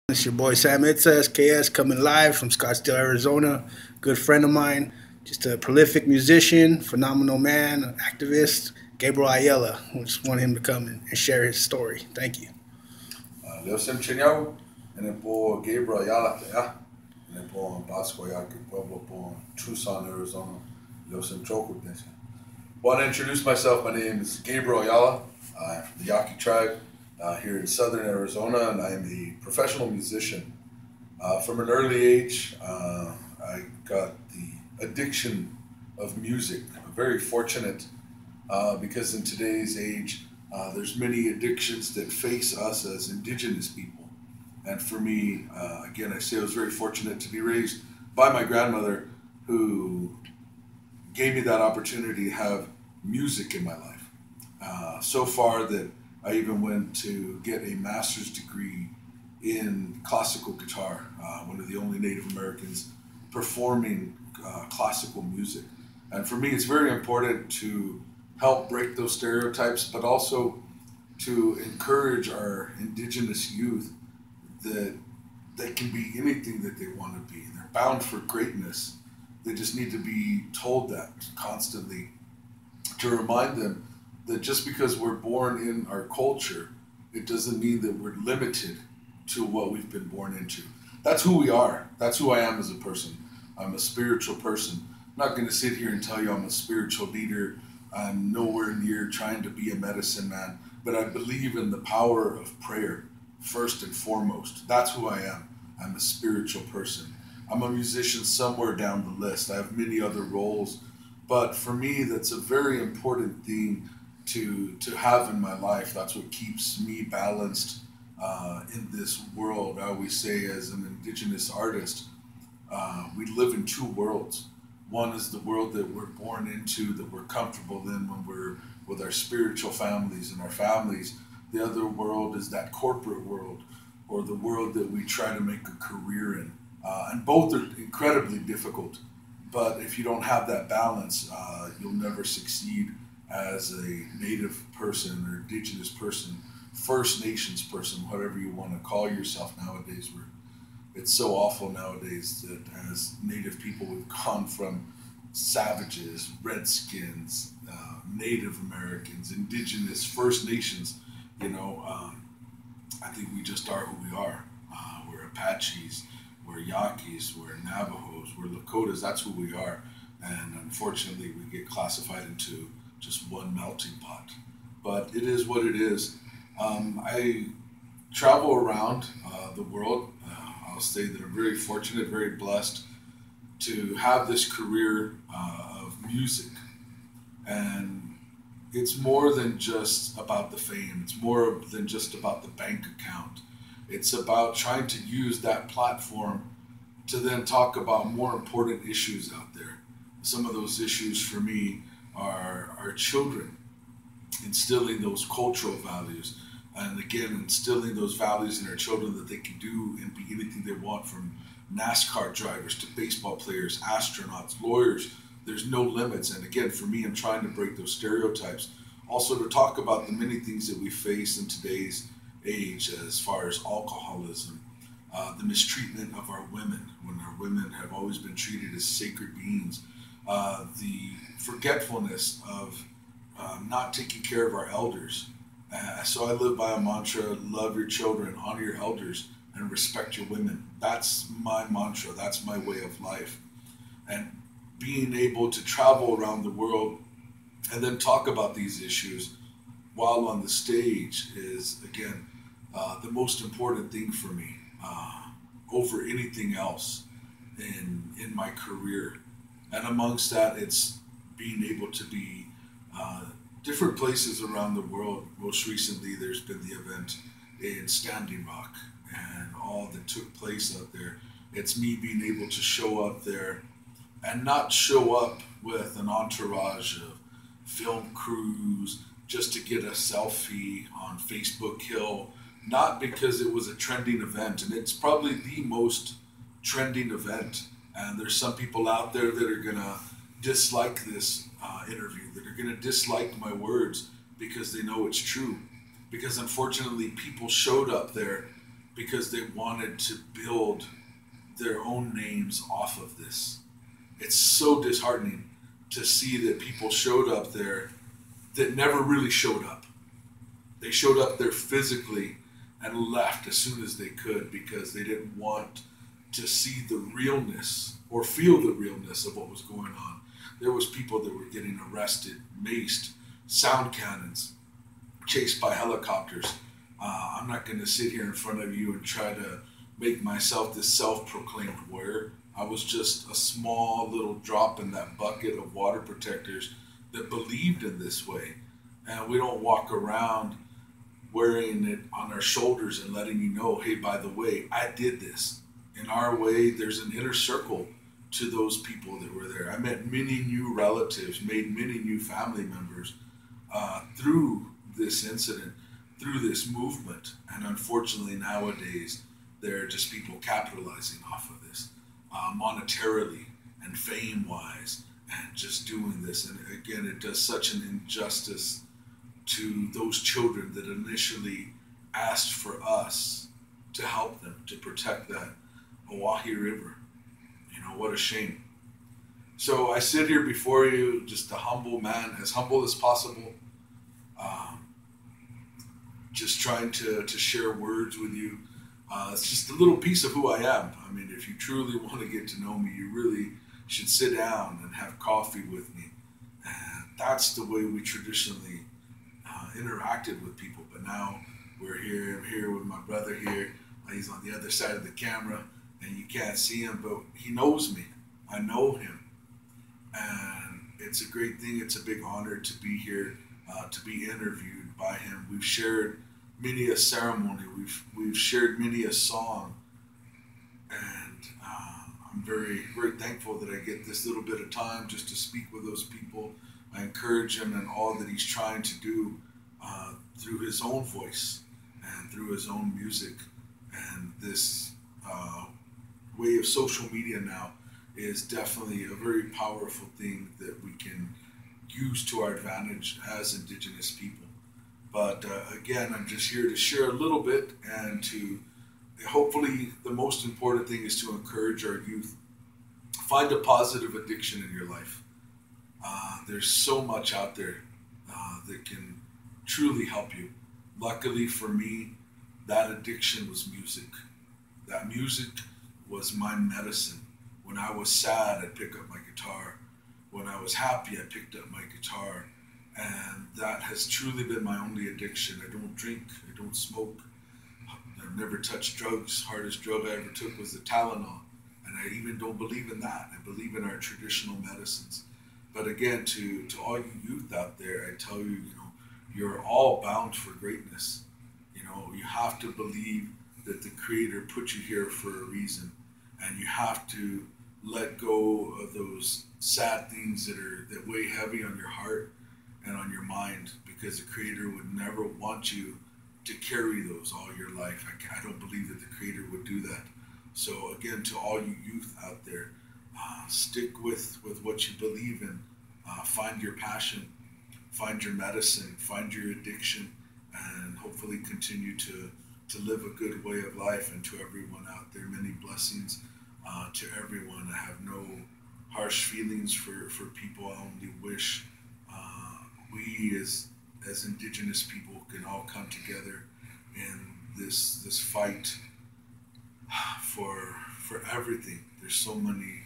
It's your boy Sam Itza, SKS, coming live from Scottsdale, Arizona. Good friend of mine, just a prolific musician, phenomenal man, an activist, Gabriel AYala. We just want him to come and share his story. Thank you. Leo sem chenhau, ene po Gabriel AYala te ya, ene po Pasco ya que pueblo po Tucson, Arizona. Leo sem choco tense. Want to introduce myself. My name is Gabriel AYala. I'm from the Yaqui tribe here in southern Arizona, and I am a professional musician. From an early age, I got the addiction of music. I'm very fortunate because in today's age, there's many addictions that face us as indigenous people. And for me, again, I say I was very fortunate to be raised by my grandmother who gave me that opportunity to have music in my life. So far that I even went to get a master's degree in classical guitar, one of the only Native Americans performing classical music. And for me, it's very important to help break those stereotypes, but also to encourage our indigenous youth that they can be anything that they want to be. They're bound for greatness. They just need to be told that constantly to remind them that just because we're born in our culture, it doesn't mean that we're limited to what we've been born into. That's who we are. That's who I am as a person. I'm a spiritual person. I'm not going to sit here and tell you I'm a spiritual leader. I'm nowhere near trying to be a medicine man, but I believe in the power of prayer first and foremost. That's who I am. I'm a spiritual person. I'm a musician somewhere down the list. I have many other roles, but for me, that's a very important thing to have in my life. That's what keeps me balanced in this world. I always say, as an indigenous artist, we live in two worlds. One is the world that we're born into, that we're comfortable in when we're with our spiritual families and our families. The other world is that corporate world, or the world that we try to make a career in. And both are incredibly difficult. But if you don't have that balance, you'll never succeed as a Native person or Indigenous person, First Nations person, whatever you want to call yourself nowadays. It's so awful nowadays that as Native people, we've gone from savages, redskins, Native Americans, Indigenous, First Nations. I think we just are who we are. We're Apaches, we're Yaquis, we're Navajos, we're Lakotas. That's who we are. And unfortunately, we get classified into just one melting pot. But it is what it is. I travel around the world. I'll say that I'm very fortunate, very blessed to have this career of music. And it's more than just about the fame. It's more than just about the bank account. It's about trying to use that platform to then talk about more important issues out there. Some of those issues for me are our children, instilling those cultural values, and again instilling those values in our children that they can do and be anything they want, from NASCAR drivers to baseball players, astronauts, lawyers. There's no limits. And again, for me, I'm trying to break those stereotypes. Also to talk about the many things that we face in today's age as far as alcoholism, the mistreatment of our women, when our women have always been treated as sacred beings, the forgetfulness of not taking care of our elders. So I live by a mantra: love your children, honor your elders, and respect your women. That's my mantra. That's my way of life. And being able to travel around the world and then talk about these issues while on the stage is, again, the most important thing for me over anything else in my career. And amongst that, it's being able to be different places around the world. Most recently, there's been the event in Standing Rock and all that took place out there. It's me being able to show up there and not show up with an entourage of film crews just to get a selfie on Facebook Hill, not because it was a trending event. And it's probably the most trending event. And there's some people out there that are going to dislike this interview, that are going to dislike my words because they know it's true. Because unfortunately, people showed up there because they wanted to build their own names off of this. It's so disheartening to see that people showed up there that never really showed up. They showed up there physically and left as soon as they could because they didn't want to see the realness or feel the realness of what was going on. There was people that were getting arrested, maced, sound cannons, chased by helicopters. I'm not going to sit here in front of you and try to make myself this self-proclaimed warrior. I was just a small little drop in that bucket of water protectors that believed in this way. And we don't walk around wearing it on our shoulders and letting you know, hey, by the way, I did this. In our way, there's an inner circle to those people that were there. I met many new relatives, made many new family members through this incident, through this movement. And unfortunately, nowadays, there are just people capitalizing off of this monetarily and fame-wise and just doing this. And again, it does such an injustice to those children that initially asked for us to help them, to protect that Oahe River. You know, what a shame. So I sit here before you, just a humble man, as humble as possible, just trying to share words with you. It's just a little piece of who I am. I mean, if you truly want to get to know me, you really should sit down and have coffee with me. And that's the way we traditionally interacted with people. But now we're here. I'm here with my brother here. He's on the other side of the camera, and you can't see him, but he knows me. I know him. And it's a great thing. It's a big honor to be here, to be interviewed by him. We've shared many a ceremony. We've shared many a song, and I'm very, very thankful that I get this little bit of time just to speak with those people. I encourage him in all that he's trying to do through his own voice and through his own music. And this way of social media now is definitely a very powerful thing that we can use to our advantage as Indigenous people. But again, I'm just here to share a little bit and to hopefully the most important thing is to encourage our youth. Find a positive addiction in your life. There's so much out there that can truly help you. Luckily for me, that addiction was music. That music was my medicine. When I was sad, I'd pick up my guitar. When I was happy, I picked up my guitar. And that has truly been my only addiction. I don't drink, I don't smoke, I've never touched drugs. Hardest drug I ever took was the Tylenol. And I even don't believe in that. I believe in our traditional medicines. But again, to all you youth out there, I tell you, you're all bound for greatness. You have to believe that the Creator put you here for a reason. And you have to let go of those sad things that weigh heavy on your heart and on your mind, because the Creator would never want you to carry those all your life. I don't believe that the Creator would do that. So again, to all you youth out there, stick with what you believe in. Find your passion, find your medicine, find your addiction, and hopefully continue to live a good way of life. And to everyone out there, many blessings to everyone. I have no harsh feelings for people. I only wish we as Indigenous people can all come together in this fight for everything. There's so many